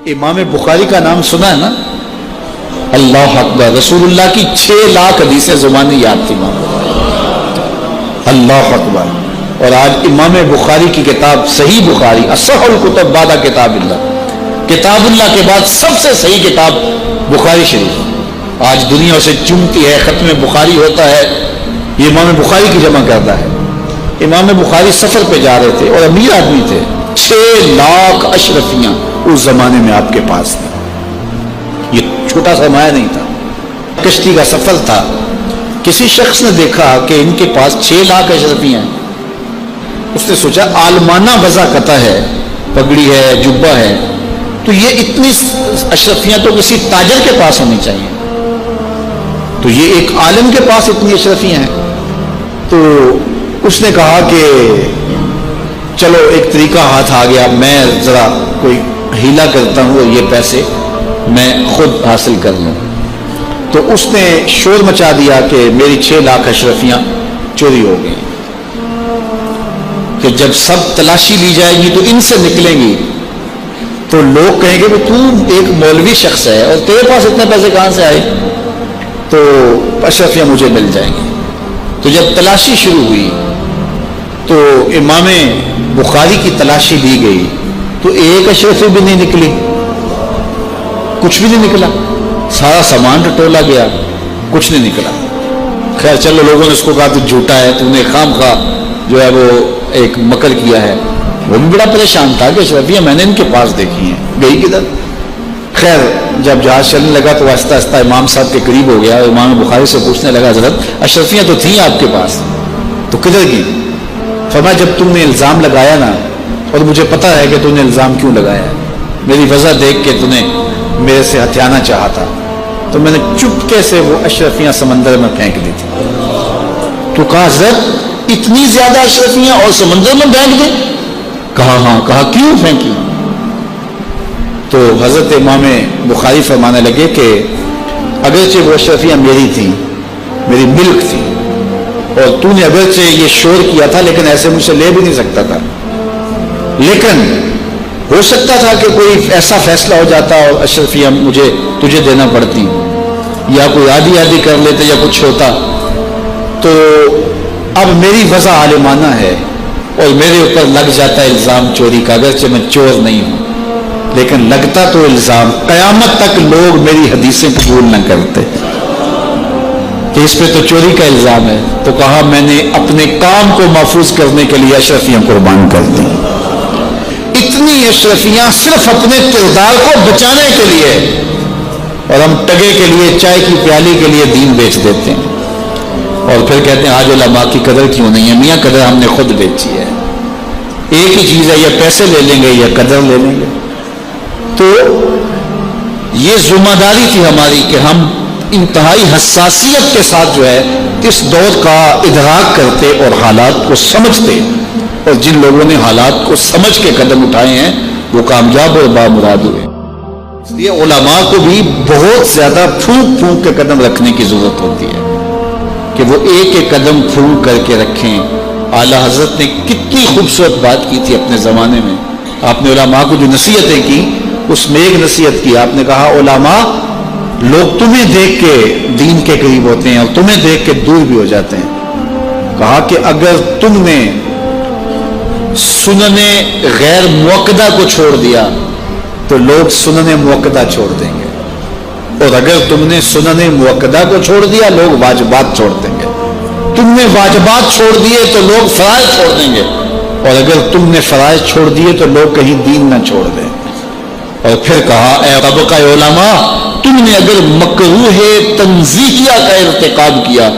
امام بخاری کا نام سنا ہے نا؟ اللہ اکبر، رسول اللہ کی 6 لاکھ حدیثیں زبانی یاد تھی امام بخاری، اللہ اکبر۔ اور آج امام بخاری کی کتاب صحیح بخاری، اصح الکتب بعد کتاب اللہ، کتاب اللہ کے بعد سب سے صحیح کتاب بخاری شریف آج دنیا اسے چومتی ہے۔ ختم بخاری ہوتا ہے، یہ امام بخاری کی جمع کرتا ہے۔ امام بخاری سفر پہ جا رہے تھے اور امیر آدمی تھے، 6 لاکھ اشرفیاں اس زمانے میں آپ کے پاس تھے، یہ چھوٹا سا مایہ نہیں تھا، کشتی کا سفر تھا۔ کسی شخص نے دیکھا کہ ان کے پاس 6 لاکھ اشرفیاں ہیں، اس نے سوچا عالمانہ وضع قطع ہے، پگڑی ہے، جبہ ہے، تو یہ اتنی اشرفیاں تو کسی تاجر کے پاس ہونی چاہیے، تو یہ ایک عالم کے پاس اتنی اشرفیاں ہیں۔ تو اس نے کہا کہ چلو ایک طریقہ ہاتھ آ گیا، میں ذرا کوئی ہیلا کرتا ہوں اور یہ پیسے میں خود حاصل کر لوں۔ تو اس نے شور مچا دیا کہ میری 6 لاکھ اشرفیاں چوری ہو گئی، کہ جب سب تلاشی لی جائے گی تو ان سے نکلیں گی تو لوگ کہیں گے کہ تو ایک مولوی شخص ہے اور تیرے پاس اتنے پیسے کہاں سے آئے، تو اشرفیاں مجھے مل جائیں گی۔ تو جب تلاشی شروع ہوئی تو امام بخاری کی تلاشی لی گئی تو ایک اشرفی بھی نہیں نکلی، کچھ بھی نہیں نکلا، سارا سامان ٹٹولا گیا، کچھ نہیں نکلا۔ خیر چلو، لوگوں نے اس کو کہا تو جھوٹا ہے، تو نے خام خواہ جو ہے وہ ایک مکر کیا ہے۔ وہ بھی بڑا پریشان تھا کہ اشرفیاں میں نے ان کے پاس دیکھی ہیں، گئی کدھر؟ خیر جب جہاز چلنے لگا تو آہستہ آہستہ امام صاحب کے قریب ہو گیا، امام بخاری سے پوچھنے لگا حضرت اشرفیاں تو تھیں آپ کے پاس، تو کدھر گئی؟ فرمایا جب تم نے الزام لگایا نا، اور مجھے پتا ہے کہ تم نے الزام کیوں لگایا ہے، میری وجہ دیکھ کے تم نے میرے سے ہتھیانا چاہا تھا، تو میں نے چپکے سے وہ اشرفیاں سمندر میں پھینک دی تھی۔ تو کہا حضرت اتنی زیادہ اشرفیاں اور سمندر میں پھینک دی؟ کہا ہاں۔ کہا کیوں پھینکی؟ تو حضرت امام بخاری فرمانے لگے کہ اگرچہ وہ اشرفیاں میری تھیں، میری ملک تھی، اور تو نے اگرچہ یہ شور کیا تھا لیکن ایسے مجھ سے لے بھی نہیں سکتا تھا، لیکن ہو سکتا تھا کہ کوئی ایسا فیصلہ ہو جاتا اور اشرفیاں مجھے تجھے دینا پڑتی، یا کوئی آدھی آدھی کر لیتے یا کچھ ہوتا، تو اب میری وضع عالمانہ ہے اور میرے اوپر لگ جاتا ہے الزام چوری کا، اگرچہ میں چور نہیں ہوں لیکن لگتا تو الزام، قیامت تک لوگ میری حدیثیں قبول نہ کرتے کہ اس پہ تو چوری کا الزام ہے۔ تو کہا میں نے اپنے کام کو محفوظ کرنے کے لیے اشرفیاں قربان کر دی، اتنی اشرفیاں صرف اپنے کردار کو بچانے کے لیے، اور ہم ٹگے کے لیے، چائے کی پیالی کے لیے دین بیچ دیتے ہیں، اور پھر کہتے ہیں آج علماء کی قدر کیوں نہیں ہے؟ میاں قدر ہم نے خود بیچی ہے، ایک ہی چیز ہے، یا پیسے لے لیں گے یا قدر لے لیں گے۔ تو یہ ذمہ داری تھی ہماری کہ ہم انتہائی حساسیت کے ساتھ جو ہے اس دور کا ادراک کرتے اور حالات کو سمجھتے، اور جن لوگوں نے حالات کو سمجھ کے قدم اٹھائے ہیں وہ کامیاب اور بامراد ہوئے۔ اس لیے علماء کو بھی بہت زیادہ پھونک پھونک کے قدم رکھنے کی ضرورت ہوتی ہے کہ وہ ایک ایک قدم پھونک کر کے رکھیں۔ اعلیٰ حضرت نے کتنی خوبصورت بات کی تھی اپنے زمانے میں، آپ نے علماء کو جو نصیحتیں کی اس میں ایک نصیحت کی، آپ نے کہا علماء لوگ تمہیں دیکھ کے دین کے قریب ہوتے ہیں اور تمہیں دیکھ کے دور بھی ہو جاتے ہیں۔ کہا کہ اگر تم نے سنن غیر موقدہ کو چھوڑ دیا تو لوگ سنن موقدہ چھوڑ دیں گے، اور اگر تم نے سنن موقدہ کو چھوڑ دیا لوگ واجبات چھوڑ دیں گے، تم نے واجبات چھوڑ دیے تو لوگ فرائض چھوڑ دیں گے، اور اگر تم نے فرائض چھوڑ دیے تو لوگ کہیں دین نہ چھوڑ دیں۔ اور پھر کہا اے طبقہ علماء تم نے اگر مکروہ تنزیہیہ کا ارتکاب کیا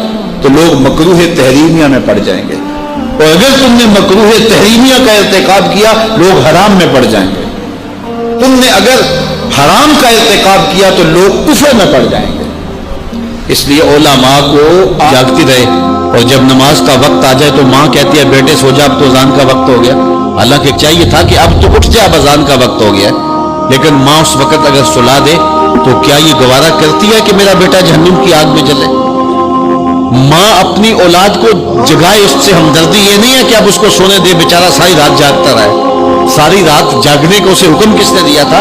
تو لوگ مکروہ تحریمیہ میں پڑ جائیں گے، اور اگر تم نے مکروہ تحریمیہ کا ارتکاب کیا لوگ حرام میں پڑ جائیں گے، تم نے اگر حرام کا ارتکاب کیا تو لوگ کفر میں پڑ جائیں گے۔ اس لیے علماء کو جاگتی رہے، اور جب نماز کا وقت آ جائے تو ماں کہتی ہے بیٹے سو جا، اب تو اذان کا وقت ہو گیا، حالانکہ چاہیے تھا کہ اب تو اٹھ جا، اب اذان کا وقت ہو گیا، لیکن ماں اس وقت اگر سلا دے تو کیا یہ گوارا کرتی ہے کہ میرا بیٹا جہنم کی آگ میں جلے؟ ماں اپنی اولاد کو جگائے، اس سے ہمدردی یہ نہیں ہے کہ اب اس کو سونے دے، بیچارہ ساری رات جاگتا رہے، ساری رات جاگنے کو اسے حکم کس نے دیا تھا؟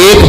1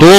2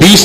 20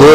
2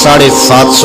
750